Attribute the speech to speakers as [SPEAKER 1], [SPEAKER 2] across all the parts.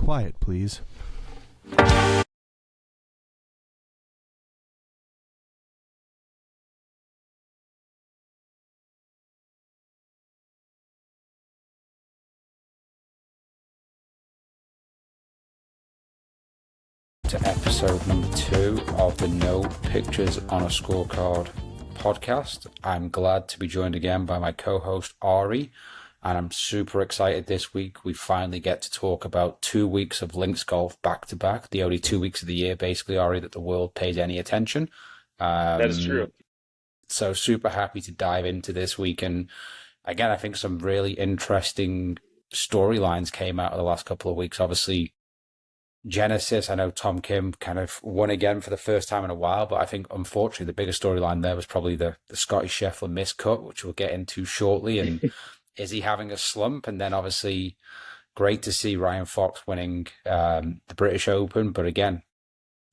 [SPEAKER 1] quiet, please.
[SPEAKER 2] To episode number 2 of the No Pictures on a Scorecard podcast. I'm glad to be joined again by my co-host Ari, and I'm super excited this week. We finally get to talk about 2 weeks of links golf back to back, the only 2 weeks of the year, basically, Ari, that the world pays any attention.
[SPEAKER 3] That is true.
[SPEAKER 2] So super happy to dive into this week. And again, I think some really interesting storylines came out of the last couple of weeks. Obviously, Genesis, I know Tom Kim kind of won again for the first time in a while, but I think unfortunately the biggest storyline there was probably the Scotty Scheffler miscut, which we'll get into shortly. And is he having a slump? And then obviously great to see Ryan Fox winning the British Open, but again,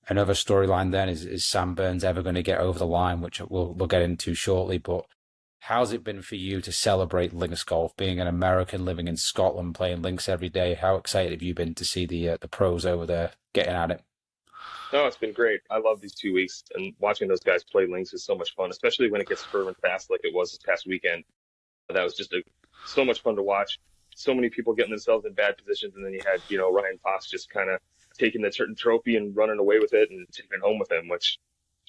[SPEAKER 2] another storyline then is Sam Burns ever going to get over the line, which we'll get into shortly. But how's it been for you to celebrate links golf, being an American living in Scotland, playing links every day? How excited have you been to see the pros over there getting at it?
[SPEAKER 3] No, it's been great. I love these 2 weeks, and watching those guys play links is so much fun, especially when it gets firm and fast like it was this past weekend. That was just so much fun to watch. So many people getting themselves in bad positions, and then you had Ryan Fox just kind of taking the certain trophy and running away with it and taking it home with him, which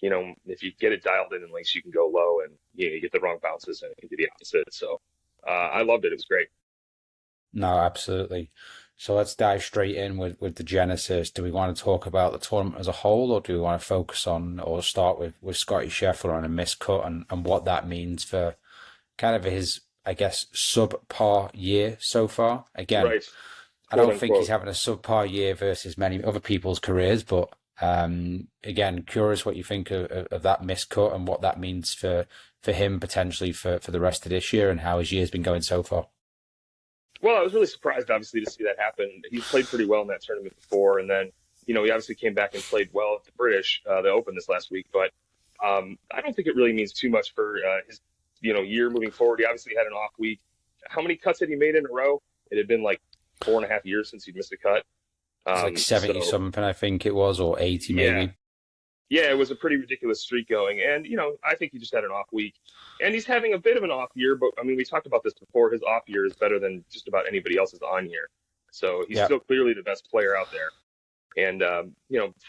[SPEAKER 3] if you get it dialed in links, you can go low and you get the wrong bounces and it can do the opposite. So I loved it. It was great.
[SPEAKER 2] No, absolutely. So let's dive straight in with the Genesis. Do we want to talk about the tournament as a whole, or do we want to focus on or start with Scotty Scheffler and a miscut and what that means for kind of his, I guess, subpar year so far? Again, right. I don't think he's having a subpar year versus many other people's careers, but again, curious what you think of that miscut and what that means for him potentially for the rest of this year and how his year's been going so far.
[SPEAKER 3] Well, I was really surprised, obviously, to see that happen. He's played pretty well in that tournament before, and then, he obviously came back and played well at the British, the Open this last week, but I don't think it really means too much for his, year moving forward. He obviously had an off week. How many cuts had he made in a row? It had been like 4.5 years since he'd missed a cut.
[SPEAKER 2] It's like 70 something, I think it was, or 80 maybe.
[SPEAKER 3] Yeah, it was a pretty ridiculous streak going. And, I think he just had an off week. And he's having a bit of an off year, but, we talked about this before. His off year is better than just about anybody else's on year. So he's still clearly the best player out there. And,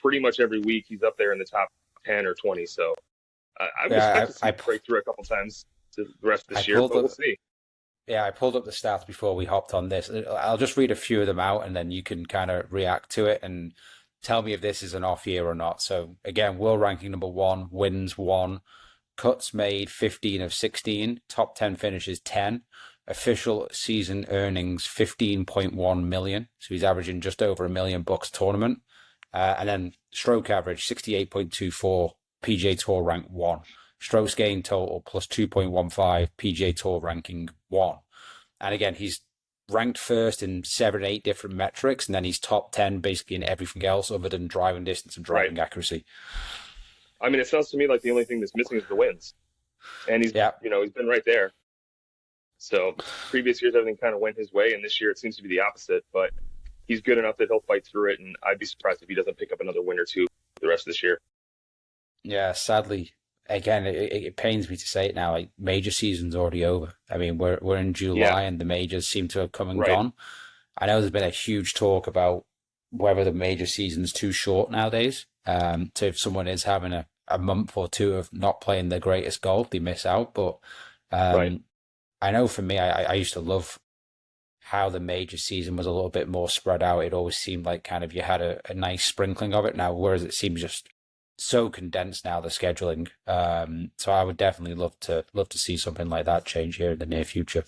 [SPEAKER 3] pretty much every week he's up there in the top 10 or 20. So I would expect to see him break through a couple times the rest of this year, but we'll see.
[SPEAKER 2] Yeah, I pulled up the stats before we hopped on this. I'll just read a few of them out and then you can kind of react to it and tell me if this is an off year or not. So again, world ranking number 1, wins 1, cuts made 15 of 16, top 10 finishes 10, official season earnings 15.1 million. So he's averaging just over $1 million bucks tournament. And then stroke average 68.24, PGA Tour rank 1. Strokes gained total plus 2.15, PGA Tour ranking 1. And again, he's ranked first in 7 or 8 different metrics, and then he's top 10 basically in everything else other than driving distance and driving accuracy.
[SPEAKER 3] I mean, it sounds to me like the only thing that's missing is the wins. And he's been right there. So previous years, everything kind of went his way, and this year it seems to be the opposite, but he's good enough that he'll fight through it, and I'd be surprised if he doesn't pick up another win or two the rest of this year.
[SPEAKER 2] Yeah, sadly. Again, it pains me to say it now. Like, major season's already over. I mean, we're in July and the majors seem to have come and gone. I know there's been a huge talk about whether the major season's too short nowadays. So if someone is having a month or two of not playing their greatest golf, they miss out. But I know for me, I used to love how the major season was a little bit more spread out. It always seemed like kind of you had a nice sprinkling of it now, whereas it seems just so condensed now, the scheduling. So I would definitely love to see something like that change here in the near future.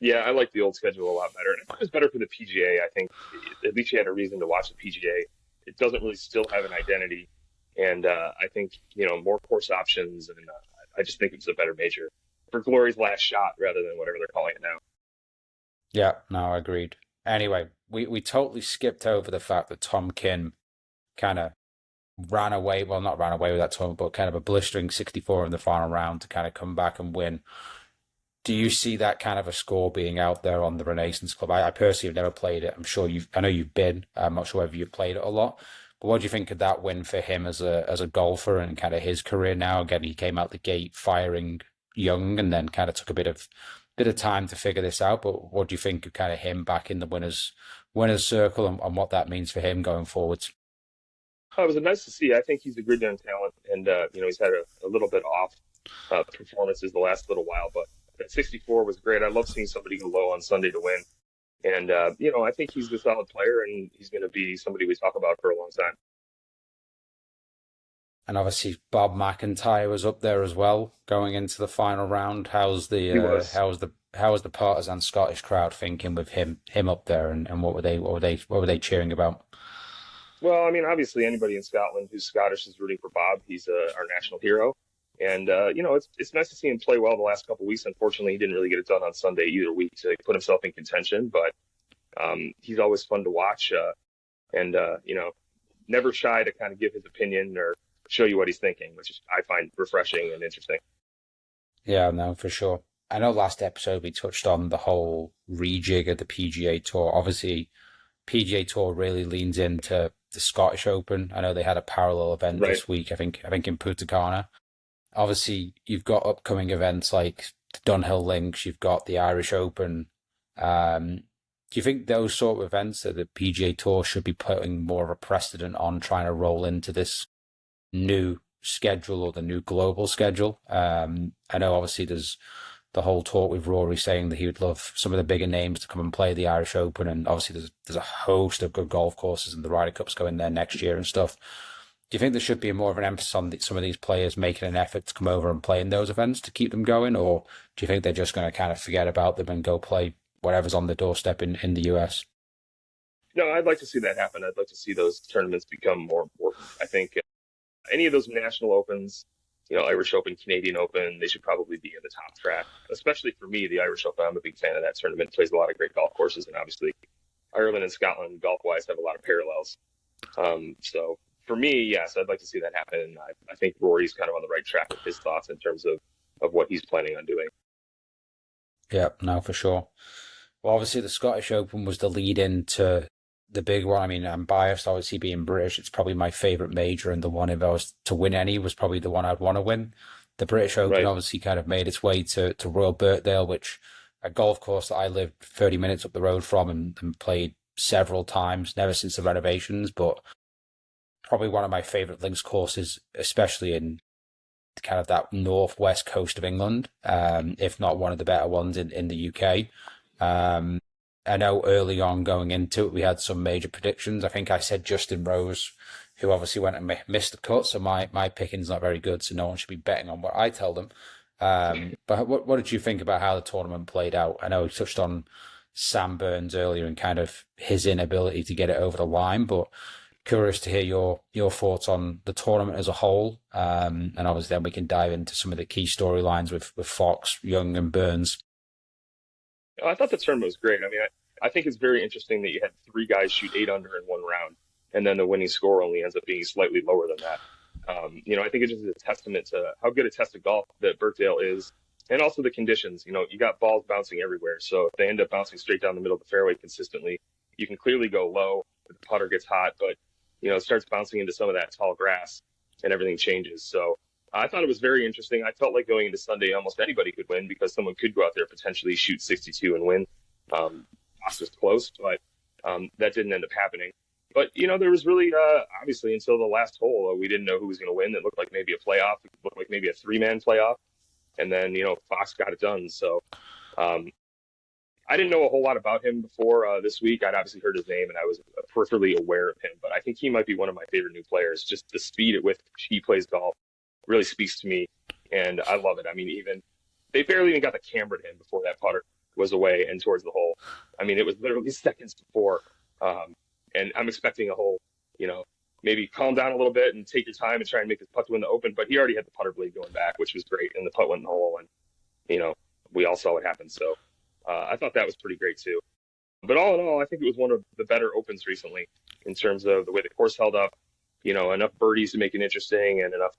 [SPEAKER 3] Yeah, I like the old schedule a lot better. And it was better for the PGA. I think at least you had a reason to watch the PGA. It doesn't really still have an identity. And I think, more course options. And I just think it's a better major for Glory's last shot rather than whatever they're calling it now.
[SPEAKER 2] Yeah, no, agreed. Anyway, we totally skipped over the fact that Tom Kim kind of not ran away with that tournament, but kind of a blistering 64 in the final round to kind of come back and win Do you see that kind of a score being out there on the Renaissance Club? I personally have never played it. I'm sure I know you've been. I'm not sure whether you've played it a lot. But what do you think of that win for him as a golfer and kind of his career now? Again, he came out the gate firing young, and then kind of took a bit of time to figure this out. But what do you think of kind of him back in the winners circle, and what that means for him going forwards?
[SPEAKER 3] It was nice to see. I think he's a good young talent, and he's had a little bit off performances the last little while, but that 64 was great. I love seeing somebody go low on Sunday to win, and I think he's a solid player, and he's going to be somebody we talk about for a long time.
[SPEAKER 2] And obviously Bob McIntyre was up there as well going into the final round.
[SPEAKER 3] He was.
[SPEAKER 2] How was the partisan Scottish crowd thinking with him up there, and what were they cheering about?
[SPEAKER 3] Well, I mean, obviously anybody in Scotland who's Scottish is rooting for Bob. He's our national hero. And it's nice to see him play well the last couple of weeks. Unfortunately, he didn't really get it done on Sunday either week to put himself in contention. But he's always fun to watch, and never shy to kind of give his opinion or show you what he's thinking, which I find refreshing and interesting.
[SPEAKER 2] Yeah, no, for sure. I know last episode we touched on the whole rejig of the PGA Tour. Obviously, PGA Tour really leans into the Scottish Open. I know they had a parallel event
[SPEAKER 3] Right.
[SPEAKER 2] this week. I think in Punta Cana. Obviously, you've got upcoming events like the Dunhill Links. You've got the Irish Open. Do you think those sort of events that the PGA Tour should be putting more of a precedent on trying to roll into this new schedule or the new global schedule? I know obviously there's the whole talk with Rory saying that he would love some of the bigger names to come and play the Irish Open, and obviously there's a host of good golf courses and the Ryder Cups going there next year and stuff. Do you think there should be more of an emphasis on some of these players making an effort to come over and play in those events to keep them going, or do you think they're just going to kind of forget about them and go play whatever's on the doorstep in the US?
[SPEAKER 3] No, I'd like to see that happen. I'd like to see those tournaments become more important. I think any of those national opens, Irish Open, Canadian Open, they should probably be in the top track. Especially for me, the Irish Open, I'm a big fan of that tournament. It plays a lot of great golf courses, and obviously Ireland and Scotland golf-wise have a lot of parallels. So for me, yes, I'd like to see that happen. And I think Rory's kind of on the right track with his thoughts in terms of what he's planning on doing.
[SPEAKER 2] Yeah, no, for sure. Well, obviously the Scottish Open was the lead into the big one. I mean, I'm biased, obviously being British. It's probably my favourite major, and the one if I was to win any was probably the one I'd want to win. The British Open
[SPEAKER 3] Right.
[SPEAKER 2] obviously kind of made its way to Royal Birkdale, which a golf course that I lived 30 minutes up the road from and played several times, never since the renovations, but probably one of my favourite links courses, especially in kind of that northwest coast of England, if not one of the better ones in the UK. Um, I know early on going into it, we had some major predictions. I think I said Justin Rose, who obviously went and missed the cut, so my picking's not very good, so no one should be betting on what I tell them. But what did you think about how the tournament played out? I know we touched on Sam Burns earlier and kind of his inability to get it over the line, but curious to hear your thoughts on the tournament as a whole. And obviously then we can dive into some of the key storylines with Fox, Young, and Burns.
[SPEAKER 3] I thought the tournament was great. I mean, I think it's very interesting that you had three guys shoot 8 under in one round, and then the winning score only ends up being slightly lower than that. I think it's just a testament to how good a test of golf that Birkdale is, and also the conditions. You got balls bouncing everywhere, so if they end up bouncing straight down the middle of the fairway consistently, you can clearly go low. The putter gets hot, but it starts bouncing into some of that tall grass, and everything changes. So I thought it was very interesting. I felt like going into Sunday, almost anybody could win because someone could go out there potentially shoot 62 and win. Fox was close, but that didn't end up happening. But there was really obviously until the last hole, we didn't know who was going to win. It looked like maybe a playoff. It looked like maybe a three-man playoff, and then Fox got it done. So I didn't know a whole lot about him before this week. I'd obviously heard his name, and I was peripherally aware of him. But I think he might be one of my favorite new players. Just the speed at which he plays golf really speaks to me, and I love it. I mean, they barely even got the camera to him before that putter was away and towards the hole. I mean, it was literally seconds before, and I'm expecting a whole, maybe calm down a little bit and take your time and try and make this putt to win the Open. But he already had the putter blade going back, which was great, and the putt went in the hole, and we all saw what happened. So I thought that was pretty great too. But all in all, I think it was one of the better Opens recently in terms of the way the course held up. Enough birdies to make it interesting and enough,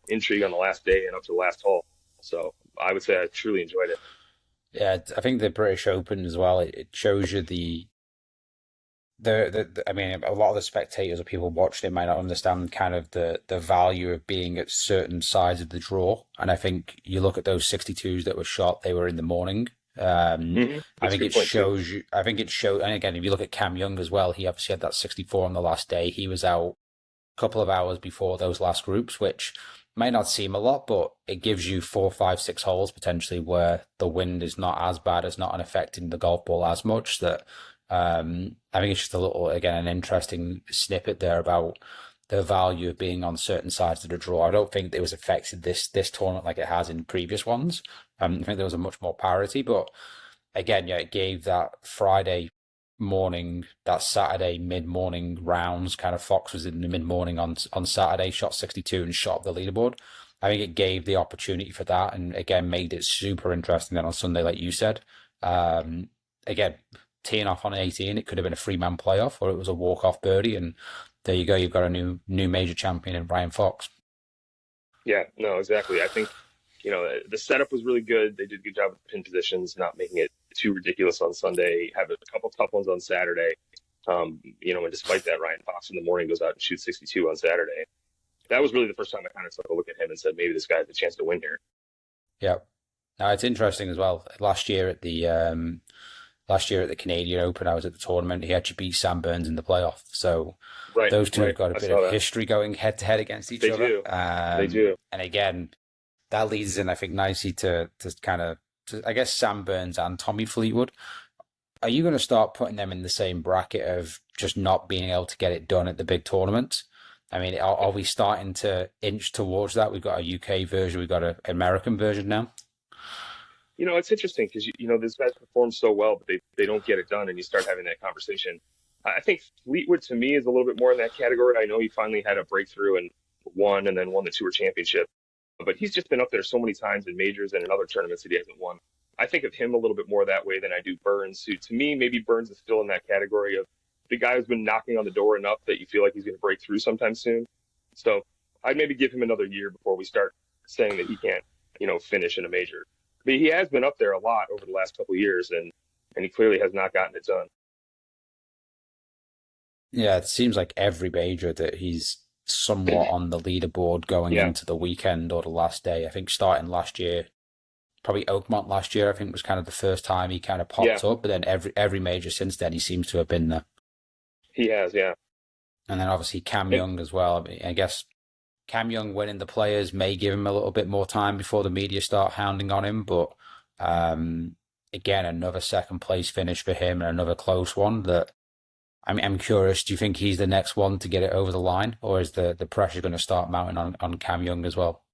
[SPEAKER 3] intrigue on the last day and up to the last hole. So I would say I truly enjoyed it.
[SPEAKER 2] Yeah, I think the British Open as well. It shows you I mean, a lot of the spectators or people watching it might not understand kind of the value of being at certain sides of the draw. And I think you look at those 62s that were shot, they were in the morning. I
[SPEAKER 3] That's a
[SPEAKER 2] think
[SPEAKER 3] good
[SPEAKER 2] it
[SPEAKER 3] point too.
[SPEAKER 2] shows you, I think it shows, and again, if you look at Cam Young as well, he obviously had that 64 on the last day. He was out a couple of hours before those last groups, which might not seem a lot, but it gives you four, five, six holes potentially where the wind is not as bad, as not affecting the golf ball as much. That I think it's just a little, again, an interesting snippet there about the value of being on certain sides of the draw. I don't think it was affected this tournament like it has in previous ones. I think there was a much more parity, but again, yeah, it gave that Friday morning, that Saturday mid morning rounds. Kind of Fox was in the mid morning on Saturday, shot 62 and shot up the leaderboard. I think it gave the opportunity for that, and again made it super interesting. Then on Sunday, like you said, again teeing off on 18, it could have been a three-man playoff, or it was a walk-off birdie, and there you go. You've got a new major champion in Ryan Fox.
[SPEAKER 3] Yeah, no, exactly. I think, the setup was really good. They did a good job with pin positions, not making it too ridiculous on Sunday. Have a couple tough ones on Saturday. And despite that, Ryan Fox in the morning goes out and shoots 62 on Saturday. That was really the first time I kind of took a look at him and said, maybe this guy has a chance to win here.
[SPEAKER 2] Yeah. Now it's interesting as well. Last year at the Canadian Open, I was at the tournament. He actually beat Sam Burns in the playoff. So
[SPEAKER 3] Right,
[SPEAKER 2] those two have
[SPEAKER 3] right.
[SPEAKER 2] got a
[SPEAKER 3] I
[SPEAKER 2] bit
[SPEAKER 3] saw
[SPEAKER 2] of
[SPEAKER 3] that.
[SPEAKER 2] history going head to head against each
[SPEAKER 3] They
[SPEAKER 2] other.
[SPEAKER 3] do. They do.
[SPEAKER 2] And again, that leads in, I think, nicely to kind of, I guess, Sam Burns and Tommy Fleetwood. Are you going to start putting them in the same bracket of just not being able to get it done at the big tournaments? I mean, are we starting to inch towards that? We've got a UK version, we've got an American version now.
[SPEAKER 3] It's interesting because these guys perform so well, but they don't get it done, and you start having that conversation. I think Fleetwood to me is a little bit more in that category. I know he finally had a breakthrough and won the Tour Championship, but he's just been up there so many times in majors and in other tournaments that he hasn't won. I think of him a little bit more that way than I do Burns, who to me maybe Burns is still in that category of the guy who's been knocking on the door enough that you feel like he's going to break through sometime soon. So I'd maybe give him another year before we start saying that he can't, finish in a major. But he has been up there a lot over the last couple of years, and he clearly has not gotten it done.
[SPEAKER 2] Yeah, it seems like every major that he's somewhat on the leaderboard going
[SPEAKER 3] Yeah,
[SPEAKER 2] into the weekend or the last day. I think starting last year, probably Oakmont last year, I think was kind of the first time he kind of
[SPEAKER 3] yeah,
[SPEAKER 2] popped up. But then every major since then, he seems to have been there.
[SPEAKER 3] he has. Yeah,
[SPEAKER 2] And then obviously Cam
[SPEAKER 3] and
[SPEAKER 2] Young as well. I mean, I guess Cam Young winning the Players may give him a little bit more time before the media start hounding on him. But again, another second place finish for him and another close one. That I'm curious. Do you think he's the next one to get it over the line, or is the pressure going to start mounting on Cam Young as well?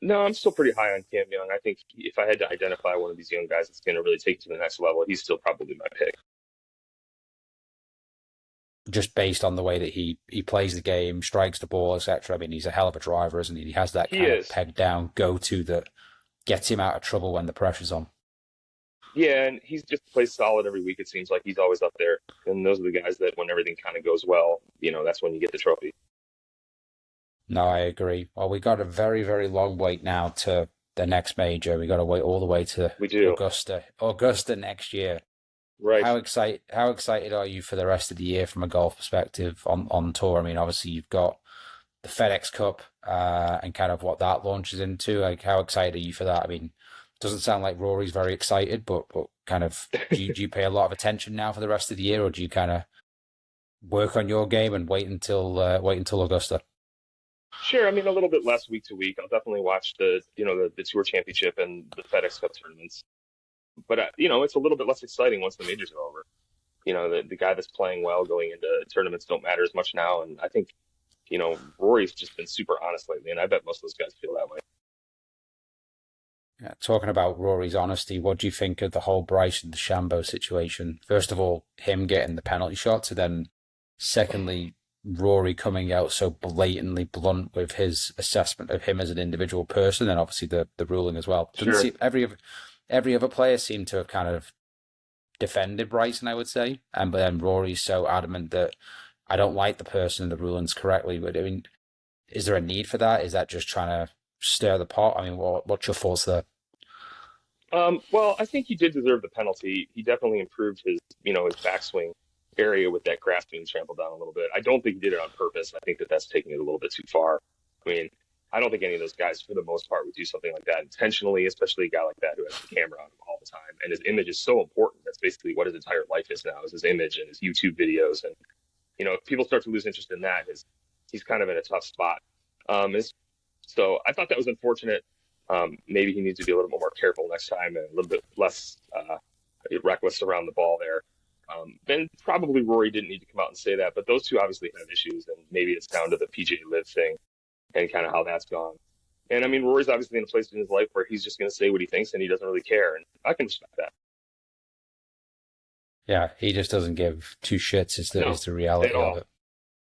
[SPEAKER 3] no, I'm still pretty high on Cam Young. I think if I had to identify one of these young guys that's going to really take it to the next level, he's still probably my pick.
[SPEAKER 2] Just based on the way that he plays the game, strikes the ball, etc. I mean, he's a hell of a driver, isn't he? He has that
[SPEAKER 3] He
[SPEAKER 2] kind of
[SPEAKER 3] is.
[SPEAKER 2] peg down go to that gets him out of trouble when the pressure's on.
[SPEAKER 3] Yeah, and he's just plays solid every week. It seems like he's always up there. And those are the guys that when everything kind of goes well, that's when you get the trophy.
[SPEAKER 2] No, I agree. Well, we got a very, very long wait now to the next major. We got to wait all the way to
[SPEAKER 3] We do.
[SPEAKER 2] Augusta next year.
[SPEAKER 3] Right.
[SPEAKER 2] How excited are you for the rest of the year from a golf perspective on tour? I mean, obviously you've got the FedEx Cup and kind of what that launches into. Like, how excited are you for that? I mean, it doesn't sound like Rory's very excited, but kind of do you pay a lot of attention now for the rest of the year, or do you kind of work on your game and wait until Augusta?
[SPEAKER 3] Sure. I mean, a little bit less week to week. I'll definitely watch the Tour Championship and the FedEx Cup tournaments. But, it's a little bit less exciting once the majors are over. The guy that's playing well going into tournaments don't matter as much now. And I think, Rory's just been super honest lately. And I bet most of those guys feel that way.
[SPEAKER 2] Yeah, talking about Rory's honesty, what do you think of the whole Bryson DeChambeau situation? First of all, him getting the penalty shots, and then secondly, Rory coming out so blatantly blunt with his assessment of him as an individual person, and obviously the ruling as well. Doesn't
[SPEAKER 3] Sure.
[SPEAKER 2] seem every other player seemed to have kind of defended Bryson, I would say, and but then Rory's so adamant that I don't like the person and the rulings correctly. But I mean, is there a need for that? Is that just trying to stir the pot? I mean, what's your thoughts there?
[SPEAKER 3] Well, I think he did deserve the penalty. He definitely improved his backswing area with that grass being trampled down a little bit. I don't think he did it on purpose. I think that that's taking it a little bit too far. I mean, I don't think any of those guys, for the most part, would do something like that intentionally, especially a guy like that who has the camera on him all the time. And his image is so important. That's basically what his entire life is now, is his image and his YouTube videos. And, if people start to lose interest in that, he's kind of in a tough spot. So I thought that was unfortunate. Maybe he needs to be a little bit more careful next time and a little bit less reckless around the ball there. Then probably Rory didn't need to come out and say that, but those two obviously have issues, and maybe it's down to the PJ Live thing and kind of how that's gone. And I mean, Rory's obviously in a place in his life where he's just going to say what he thinks and he doesn't really care, and I can respect that.
[SPEAKER 2] Yeah, he just doesn't give two shits. Is the reality
[SPEAKER 3] at all.
[SPEAKER 2] of it.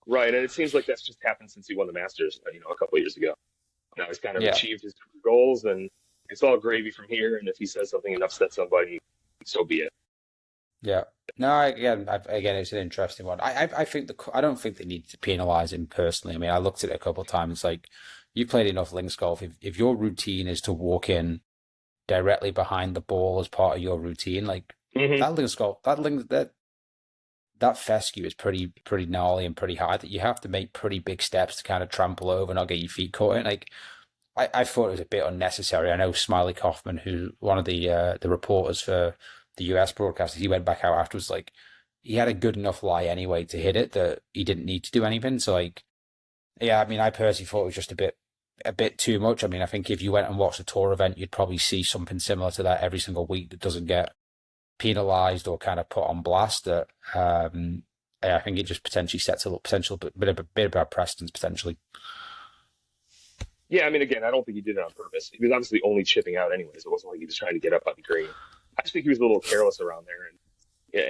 [SPEAKER 3] Right, and it seems like that's just happened since he won the Masters, a couple of years ago. Now he's kind of
[SPEAKER 2] Yeah.
[SPEAKER 3] achieved his goals, and it's all gravy from here. And if he says something and upsets somebody, so be it.
[SPEAKER 2] Yeah. No, again, it's an interesting one. I think I don't think they need to penalize him personally. I mean, I looked at it a couple of times. It's like, you played enough links golf. If your routine is to walk in directly behind the ball as part of your routine, like that links golf, that fescue is pretty gnarly and pretty high. That you have to make pretty big steps to kind of trample over, not get your feet caught in. Like, I thought it was a bit unnecessary. I know Smiley Kaufman, who one of the reporters for the US broadcasters, he went back out afterwards. Like, he had a good enough lie anyway to hit it that he didn't need to do anything. So, like, yeah, I mean, I personally thought it was just a bit too much. I mean, I think if you went and watched a tour event, you'd probably see something similar to that every single week that doesn't get penalized or kind of put on blast. That I think it just potentially sets a little potential bit of bad precedence potentially.
[SPEAKER 3] Yeah, I mean, again, I don't think he did it on purpose. He was obviously only chipping out anyways. It wasn't like he was trying to get up on the green. I just think he was a little careless around there and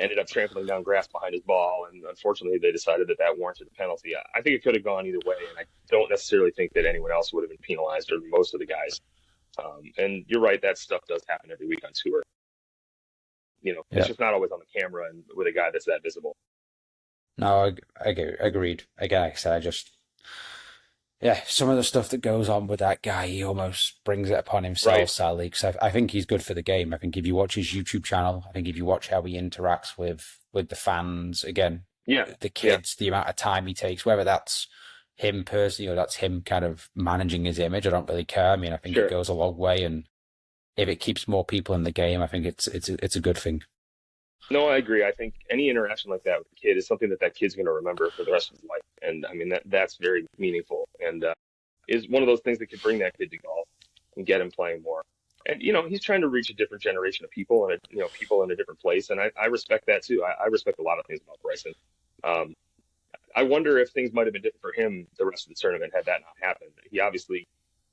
[SPEAKER 3] ended up trampling down grass behind his ball. And unfortunately, they decided that warranted a penalty. I think it could have gone either way, and I don't necessarily think that anyone else would have been penalized, or most of the guys. And you're right, that stuff does happen every week on tour. It's just not always on the camera and with a guy that's that visible.
[SPEAKER 2] No, agreed. Again, like I said, some of the stuff that goes on with that guy, he almost brings it upon himself,
[SPEAKER 3] Right.
[SPEAKER 2] sadly, because I think he's good for the game. I think if you watch his YouTube channel, I think if you watch how he interacts with the fans, again,
[SPEAKER 3] Yeah.
[SPEAKER 2] the kids, the amount of time he takes, whether that's him personally or that's him kind of managing his image, I don't really care. I mean, I think
[SPEAKER 3] Sure.
[SPEAKER 2] it goes a long way, and if it keeps more people in the game, I think it's a good thing.
[SPEAKER 3] No, I agree. I think any interaction like that with a kid is something that kid's going to remember for the rest of his life. And I mean, that's very meaningful and is one of those things that could bring that kid to golf and get him playing more. And, he's trying to reach a different generation of people and, people in a different place. And I respect that too. I respect a lot of things about Bryson. I wonder if things might have been different for him the rest of the tournament had that not happened. He obviously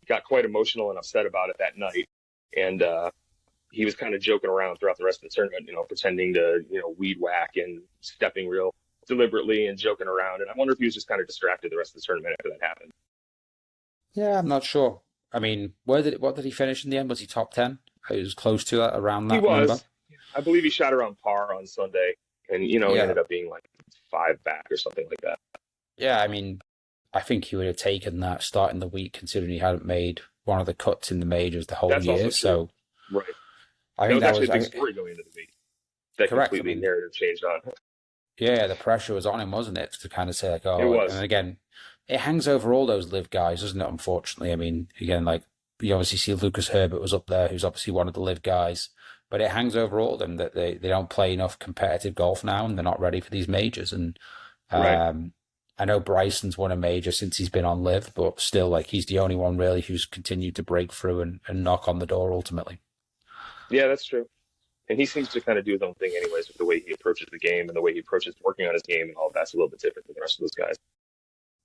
[SPEAKER 3] got quite emotional and upset about it that night. And, he was kind of joking around throughout the rest of the tournament, pretending to, weed whack and stepping real deliberately and joking around. And I wonder if he was just kind of distracted the rest of the tournament after that happened.
[SPEAKER 2] Yeah, I'm not sure. I mean, what did he finish in the end? Was he top 10? It was close to that, around that
[SPEAKER 3] He was.
[SPEAKER 2] number.
[SPEAKER 3] I believe he shot around par on Sunday, and he
[SPEAKER 2] Yeah.
[SPEAKER 3] ended up being like 5 back or something like that.
[SPEAKER 2] Yeah, I mean, I think he would have taken that starting the week, considering he hadn't made one of the cuts in the majors the whole
[SPEAKER 3] That's also
[SPEAKER 2] year.
[SPEAKER 3] true.
[SPEAKER 2] So
[SPEAKER 3] Right.
[SPEAKER 2] I
[SPEAKER 3] That
[SPEAKER 2] think
[SPEAKER 3] was actually a big
[SPEAKER 2] was
[SPEAKER 3] story going into the week. That
[SPEAKER 2] correct.
[SPEAKER 3] completely
[SPEAKER 2] I mean,
[SPEAKER 3] narrative changed on.
[SPEAKER 2] yeah, the pressure was on him, wasn't it, to kind of say like,
[SPEAKER 3] It
[SPEAKER 2] oh,
[SPEAKER 3] was.
[SPEAKER 2] and again, it hangs over all those live guys, doesn't it? Unfortunately, I mean, again, like you obviously see Lucas Herbert was up there, who's obviously one of the live guys, but it hangs over all of them that they don't play enough competitive golf now, and they're not ready for these majors. And
[SPEAKER 3] Right.
[SPEAKER 2] I know Bryson's won a major since he's been on live, but still, like he's the only one really who's continued to break through and knock on the door ultimately.
[SPEAKER 3] Yeah, that's true. And he seems to kind of do his own thing anyways with the way he approaches the game and the way he approaches working on his game and all of that's a little bit different than the rest of those guys.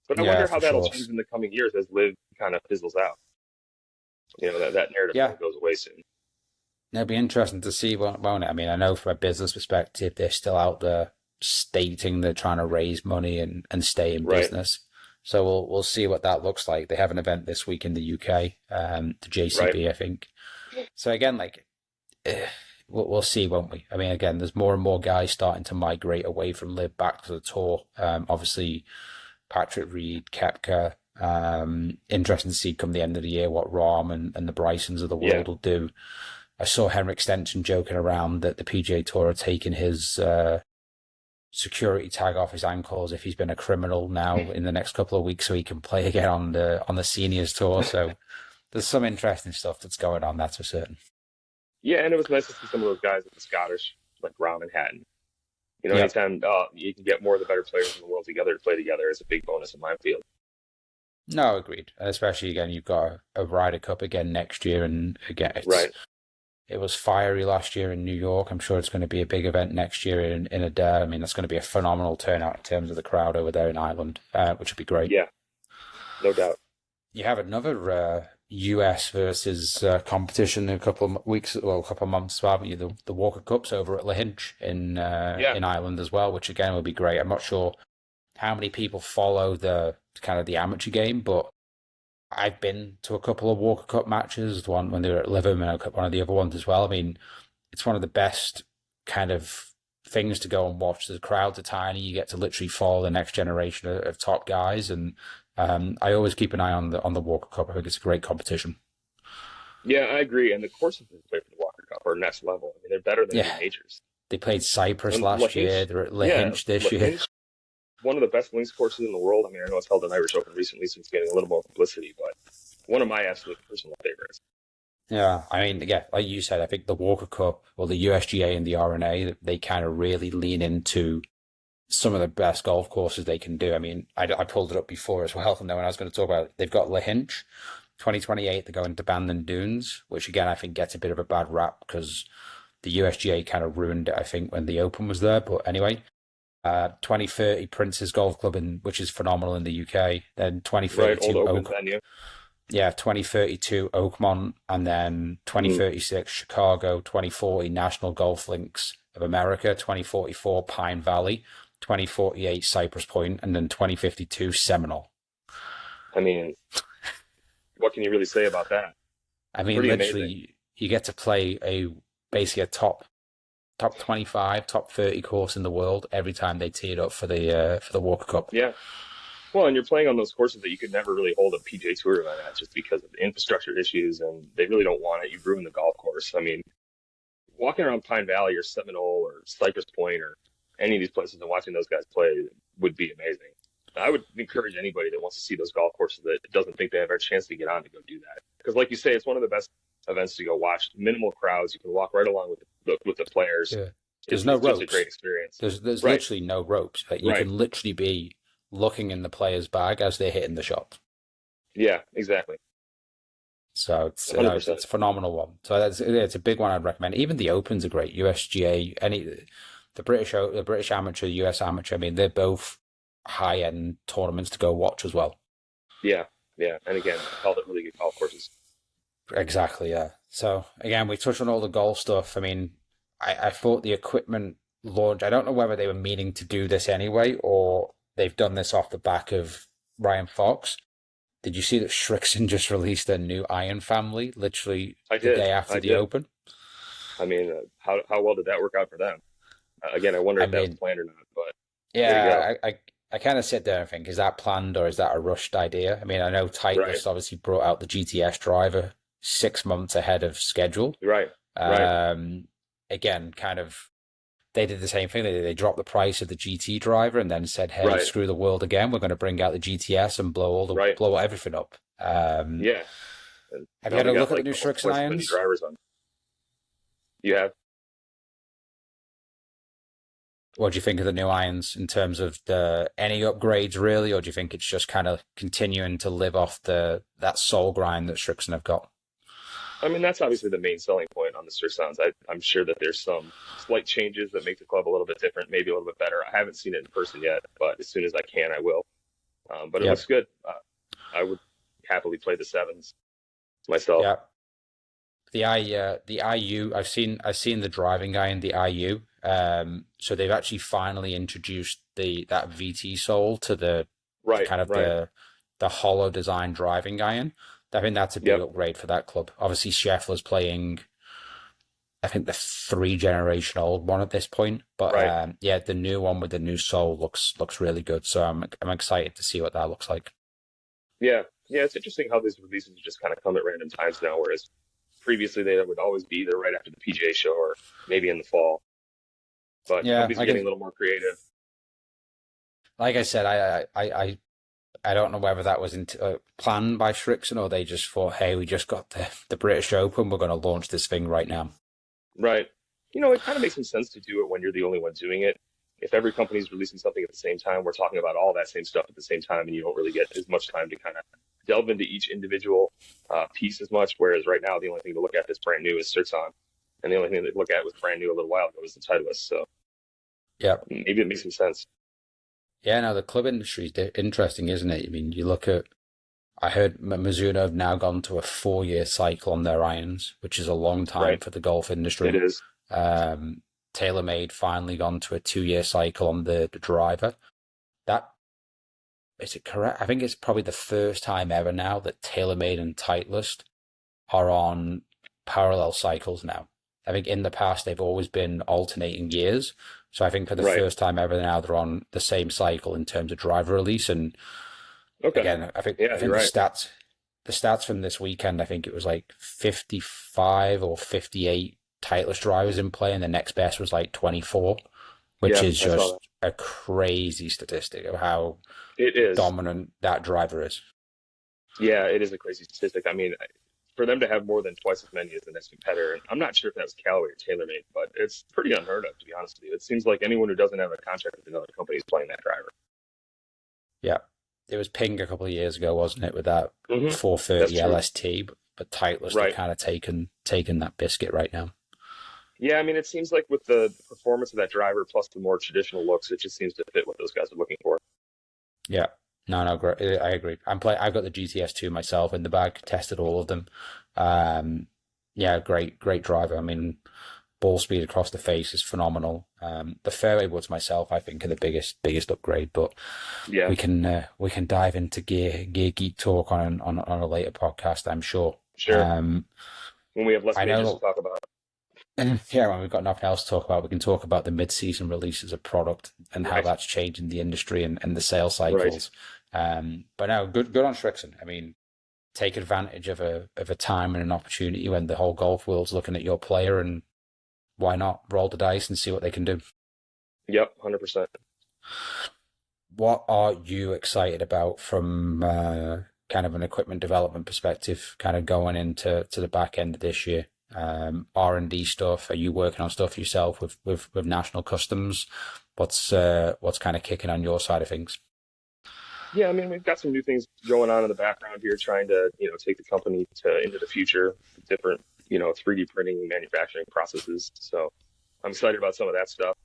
[SPEAKER 3] But I
[SPEAKER 2] Yeah,
[SPEAKER 3] wonder how
[SPEAKER 2] for
[SPEAKER 3] that'll
[SPEAKER 2] sure.
[SPEAKER 3] change in the coming years as Liv kind of fizzles out. That narrative
[SPEAKER 2] Yeah.
[SPEAKER 3] kind of goes away soon.
[SPEAKER 2] It'll be interesting to see, won't it? I mean, I know from a business perspective, they're still out there stating they're trying to raise money and stay in
[SPEAKER 3] Right.
[SPEAKER 2] business. So we'll see what that looks like. They have an event this week in the UK, the JCB, I think. So again, like we'll see, won't we? I mean, again, there's more and more guys starting to migrate away from live back to the tour. Obviously, Patrick Reed, Koepka. Interesting to see come the end of the year what Rahm and the Brysons of the world will do. I saw Henrik Stenson joking around that the PGA Tour are taking his security tag off his ankles if he's been a criminal now in the next couple of weeks, so he can play again on the seniors tour. So there's some interesting stuff that's going on. That's for certain.
[SPEAKER 3] Yeah, and it was nice to see some of those guys at the Scottish, like Rahm and Hatton.
[SPEAKER 2] Yeah.
[SPEAKER 3] Anytime you can get more of the better players in the world together to play together is a big bonus in my field.
[SPEAKER 2] No, agreed. And especially again, you've got a Ryder Cup again next year, and again,
[SPEAKER 3] Right.
[SPEAKER 2] it was fiery last year in New York. I'm sure it's going to be a big event next year in Adair. I mean, that's going to be a phenomenal turnout in terms of the crowd over there in Ireland, which would be great.
[SPEAKER 3] Yeah, no doubt.
[SPEAKER 2] You have another US versus competition in a couple of weeks, well, a couple of months, haven't you? The Walker Cups over at Lahinch in Ireland as well, which again will be great. I'm not sure how many people follow the kind of the amateur game, but I've been to a couple of Walker Cup matches, the one when they were at Lytham and one of the other ones as well. I mean, it's one of the best kind of things to go and watch. The crowds are tiny. You get to literally follow the next generation of top guys, and I always keep an eye on the Walker Cup. I think it's a great competition.
[SPEAKER 3] Yeah, I agree. And the courses they play for the Walker Cup are next level. I mean, they're better than the majors.
[SPEAKER 2] They played Cyprus
[SPEAKER 3] And
[SPEAKER 2] last year. They're at Lahinch this year.
[SPEAKER 3] One of the best links courses in the world. I mean, I know it's held an Irish Open recently, so it's getting a little more publicity, but one of my absolute personal favorites.
[SPEAKER 2] Yeah, I mean, yeah, like you said, I think the Walker Cup or the USGA and the RNA, they kind of really lean into some of the best golf courses they can do. I mean, I pulled it up before as well, and then when I was going to talk about it, they've got Lahinch, 2028, they're going to Bandon Dunes, which again, I think gets a bit of a bad rap because the USGA kind of ruined it, I think, when the Open was there. But anyway, 2030 Prince's Golf Club, which is phenomenal in the UK. Then 2032
[SPEAKER 3] Old Open venue.
[SPEAKER 2] Yeah, 2032 Oakmont, and then 2036 Chicago, 2040 National Golf Links of America, 2044 Pine Valley, 2048 Cypress Point, and then 2052 Seminole.
[SPEAKER 3] I mean, what can you really say about that?
[SPEAKER 2] I mean,
[SPEAKER 3] Pretty
[SPEAKER 2] literally,
[SPEAKER 3] amazing.
[SPEAKER 2] you get to play basically a top 25, top 30 course in the world every time they tee it up for the Walker Cup.
[SPEAKER 3] Yeah. Well, and you're playing on those courses that you could never really hold a PGA Tour event at just because of the infrastructure issues, and they really don't want it. You ruin the golf course. I mean, walking around Pine Valley or Seminole or Cypress Point or any of these places and watching those guys play would be amazing. I would encourage anybody that wants to see those golf courses that doesn't think they have a chance to get on to go do that. Because like you say, it's one of the best events to go watch. Minimal crowds. You can walk right along with the players.
[SPEAKER 2] Yeah. There's no ropes.
[SPEAKER 3] It's just a great experience.
[SPEAKER 2] There's
[SPEAKER 3] Right.
[SPEAKER 2] literally no ropes. You can literally be looking in the player's bag as they're hitting the shot.
[SPEAKER 3] Yeah, exactly.
[SPEAKER 2] So it's a phenomenal one. So it's a big one I'd recommend. Even the Opens are great. USGA, the British Amateur, US Amateur. I mean, they're both high end tournaments to go watch as well.
[SPEAKER 3] Yeah, yeah. And again, held at really good golf courses.
[SPEAKER 2] Exactly, yeah. So again, we touched on all the golf stuff. I mean, I thought the equipment launch, I don't know whether they were meaning to do this anyway or they've done this off the back of Ryan Fox. Did you see that Srixon just released their new iron family literally the day after the Open?
[SPEAKER 3] I mean, how well did that work out for them? Again, I wonder if that was planned or not. But
[SPEAKER 2] yeah, I kind of sit there and think, is that planned or is that a rushed idea? I mean, I know Titleist obviously brought out the GTS driver 6 months ahead of schedule.
[SPEAKER 3] Right.
[SPEAKER 2] Again, kind of, they did the same thing. They dropped the price of the GT driver and then said, "Hey, screw the world again. We're going to bring out the GTS and blow everything up."
[SPEAKER 3] Yeah.
[SPEAKER 2] Have you had a look at the new Srixon irons?
[SPEAKER 3] Drivers on. You have.
[SPEAKER 2] What do you think of the new irons in terms of any upgrades really, or do you think it's just kind of continuing to live off that soul grind that Srixon have got?
[SPEAKER 3] I mean, that's obviously the main selling point on the Srixons. I'm sure that there's some slight changes that make the club a little bit different, maybe a little bit better. I haven't seen it in person yet, but as soon as I can, I will. But it looks good. I would happily play the sevens myself.
[SPEAKER 2] Yeah. The IU, I've seen the driving guy in the IU. So they've actually finally introduced that VT sole to the hollow design driving iron. I think that's a big upgrade for that club. Obviously, Scheffler's playing, I think, the 3-generation-old one at this point. But the new one with the new sole looks really good. So I'm excited to see what that looks like.
[SPEAKER 3] Yeah, it's interesting how these releases just kind of come at random times now. Whereas previously they would always be either right after the PGA show or maybe in the fall. But
[SPEAKER 2] Yeah,
[SPEAKER 3] companies are getting a little more creative.
[SPEAKER 2] like I said, I don't know whether that was planned by Shrixon or they just thought, hey, we just got the British Open, we're going to launch this thing right now.
[SPEAKER 3] Right. It kind of makes some sense to do it when you're the only one doing it. If every company's releasing something at the same time, we're talking about all that same stuff at the same time, and you don't really get as much time to kind of delve into each individual piece as much. Whereas right now, the only thing to look at that's brand new is Srixon, and the only thing to look at was brand new a little while ago was the Titleist. So
[SPEAKER 2] Yeah.
[SPEAKER 3] maybe it makes some sense.
[SPEAKER 2] Yeah, no, the club industry is interesting, isn't it? I mean, you look at, I heard Mizuno have now gone to a 4-year cycle on their irons, which is a long time
[SPEAKER 3] Right.
[SPEAKER 2] for the golf industry.
[SPEAKER 3] It is.
[SPEAKER 2] TaylorMade finally gone to a 2-year cycle on the driver. That is it correct? I think it's probably the first time ever now that TaylorMade and Titleist are on parallel cycles now. I think in the past they've always been alternating years. So I think for the
[SPEAKER 3] Right.
[SPEAKER 2] first time ever now they're on the same cycle in terms of driver release. And
[SPEAKER 3] Okay.
[SPEAKER 2] again,
[SPEAKER 3] Yeah,
[SPEAKER 2] I think
[SPEAKER 3] you're right.
[SPEAKER 2] the stats from this weekend, I think it was like 55 or 58 Titleist drivers in play, and the next best was like 24, which
[SPEAKER 3] Yeah,
[SPEAKER 2] is
[SPEAKER 3] I saw
[SPEAKER 2] just
[SPEAKER 3] that.
[SPEAKER 2] a crazy statistic of how
[SPEAKER 3] It is.
[SPEAKER 2] dominant that driver is.
[SPEAKER 3] Yeah, it is a crazy statistic. I mean, for them to have more than twice as many as the next competitor, and I'm not sure if that was Callaway or TaylorMade, but it's pretty unheard of, to be honest with you. It seems like anyone who doesn't have a contract with another company is playing that driver.
[SPEAKER 2] Yeah. It was Ping a couple of years ago, wasn't it, with that
[SPEAKER 3] That's
[SPEAKER 2] 430
[SPEAKER 3] true.
[SPEAKER 2] LST, but Titleist have
[SPEAKER 3] Right.
[SPEAKER 2] kind of taken that biscuit right now.
[SPEAKER 3] Yeah, I mean, it seems like with the performance of that driver plus the more traditional looks, it just seems to fit what those guys are looking for.
[SPEAKER 2] Yeah. No, great. I agree. I've got the GTS2 myself in the bag, tested all of them. Yeah, great driver. I mean, ball speed across the face is phenomenal. The fairway woods myself, I think, are the biggest upgrade, but
[SPEAKER 3] Yeah,
[SPEAKER 2] we can dive into gear geek talk on a later podcast, I'm sure.
[SPEAKER 3] sure. When we have less
[SPEAKER 2] I
[SPEAKER 3] majors to
[SPEAKER 2] know.
[SPEAKER 3] talk about.
[SPEAKER 2] Yeah, when we've got nothing else to talk about, we can talk about the mid-season releases of product and how
[SPEAKER 3] Right.
[SPEAKER 2] that's changing the industry and the sales
[SPEAKER 3] Right.
[SPEAKER 2] cycles. But no, good on Shrixon. I mean, take advantage of a time and an opportunity when the whole golf world's looking at your player, and why not roll the dice and see what they can do.
[SPEAKER 3] Yep, 100%.
[SPEAKER 2] What are you excited about from kind of an equipment development perspective, kind of going into the back end of this year? R&D stuff. Are you working on stuff yourself with National Customs? What's kind of kicking on your side of things?
[SPEAKER 3] Yeah, I mean, we've got some new things going on in the background here, trying to, take the company to into the future, different, 3D printing and manufacturing processes. So I'm excited about some of that stuff.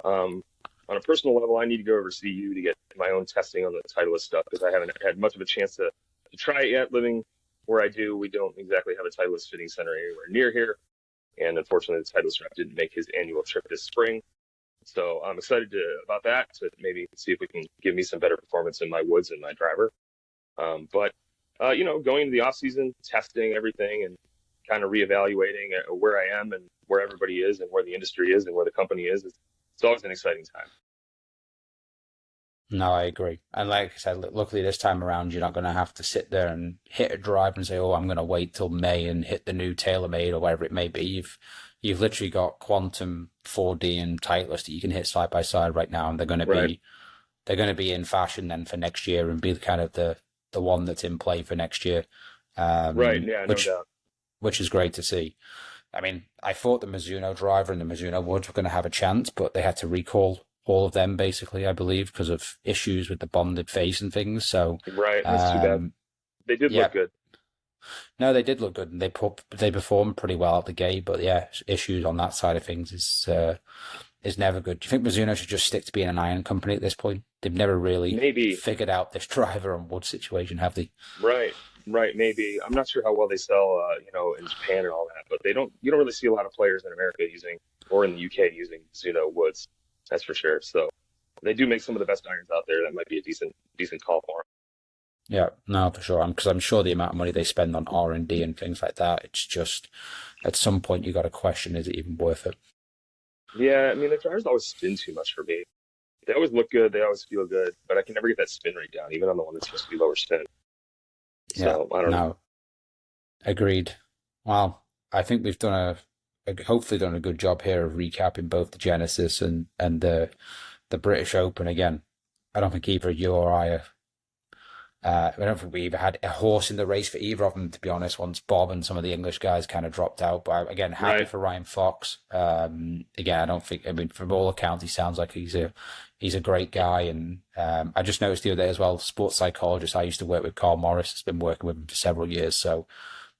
[SPEAKER 3] On a personal level, I need to go over to CU to get my own testing on the Titleist stuff because I haven't had much of a chance to try it yet. Living where I do, we don't exactly have a Titleist fitting center anywhere near here. And unfortunately, the Titleist rep didn't make his annual trip this spring. So I'm excited about that to maybe see if we can give me some better performance in my woods and my driver. But going into the off season, testing everything and kind of reevaluating where I am and where everybody is and where the industry is and where the company is, it's always an exciting time.
[SPEAKER 2] No, I agree. And like I said, luckily this time around, you're not going to have to sit there and hit a drive and say, "Oh, I'm going to wait till May and hit the new TaylorMade or whatever it may be." You've literally got Quantum 4D and Titleist that you can hit side by side right now, and
[SPEAKER 3] Right.
[SPEAKER 2] they're going to be in fashion then for next year and be kind of the one that's in play for next year,
[SPEAKER 3] Right. Yeah, no
[SPEAKER 2] which
[SPEAKER 3] doubt.
[SPEAKER 2] is great to see. I mean, I thought the Mizuno driver and the Mizuno Woods were going to have a chance, but they had to recall all of them basically, I believe, because of issues with the bonded face and things. So,
[SPEAKER 3] Right. That's too bad.
[SPEAKER 2] um,
[SPEAKER 3] They did
[SPEAKER 2] yeah,
[SPEAKER 3] look good.
[SPEAKER 2] no, they did look good and they performed pretty well at the gate. But yeah, issues on that side of things is never good. Do you think Mizuno should just stick to being an iron company at this point? They've never really
[SPEAKER 3] Maybe.
[SPEAKER 2] figured out this driver and wood situation, have they?
[SPEAKER 3] Right. Right. Maybe. I'm not sure how well they sell, in Japan and all that, but you don't really see a lot of players in America using, or in the UK using, woods. That's for sure. So they do make some of the best irons out there. That might be a decent call for
[SPEAKER 2] Yeah, no, for sure. Because I'm sure the amount of money they spend on R&D and things like that, it's just at some point you got to question, is it even worth it?
[SPEAKER 3] them. Yeah. I mean, the drivers always spin too much for me. They always look good. They always feel good, but I can never get that spin rate down, even on the one that's supposed to be lower spin.
[SPEAKER 2] Yeah,
[SPEAKER 3] So I don't know.
[SPEAKER 2] no, agreed. Well, I think we've hopefully done a good job here of recapping both the Genesis and the British Open again. I don't think either you or I I don't think we either had a horse in the race for either of them, to be honest, once Bob and some of the English guys kind of dropped out. But again, happy
[SPEAKER 3] Right.
[SPEAKER 2] for Ryan Fox. Again, I don't think, I mean, from all accounts, he sounds like he's a great guy. And I just noticed the other day as well, sports psychologist I used to work with, Carl Morris, has been working with him for several years. So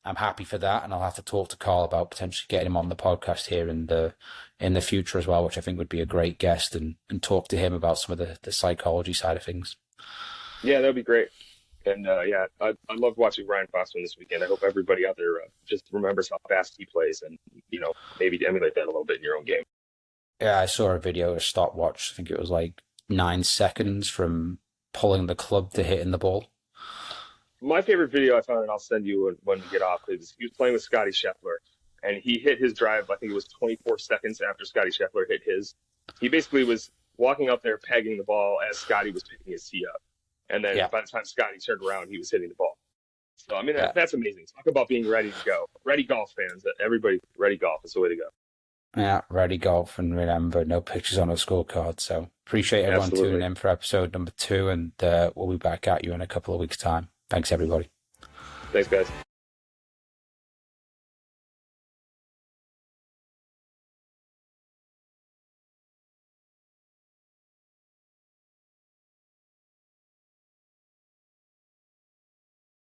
[SPEAKER 2] I'm happy for that. And I'll have to talk to Carl about potentially getting him on the podcast here in the future as well, which I think would be a great guest, and talk to him about some of the psychology side of things.
[SPEAKER 3] Yeah, that'd be great. And yeah, I loved watching Ryan Fox win this weekend. I hope everybody out there just remembers how fast he plays, and maybe emulate that a little bit in your own game.
[SPEAKER 2] Yeah, I saw a video, a stopwatch. I think it was like 9 seconds from pulling the club to hitting the ball.
[SPEAKER 3] My favorite video I found, and I'll send you when we get off, is he was playing with Scotty Scheffler, and he hit his drive. I think it was 24 seconds after Scotty Scheffler hit his. He basically was walking up there pegging the ball as Scotty was picking his tee up. And then by the time Scotty turned around, he was hitting the ball. So, I mean, that's amazing. Talk about being ready to go. Ready golf fans. Everybody, ready golf is the way to go.
[SPEAKER 2] Yeah, ready golf, and remember, no pictures on a scorecard. So appreciate everyone tuning in for episode number 2, and we'll be back at you in a couple of weeks' time. Thanks, everybody.
[SPEAKER 3] Thanks, guys.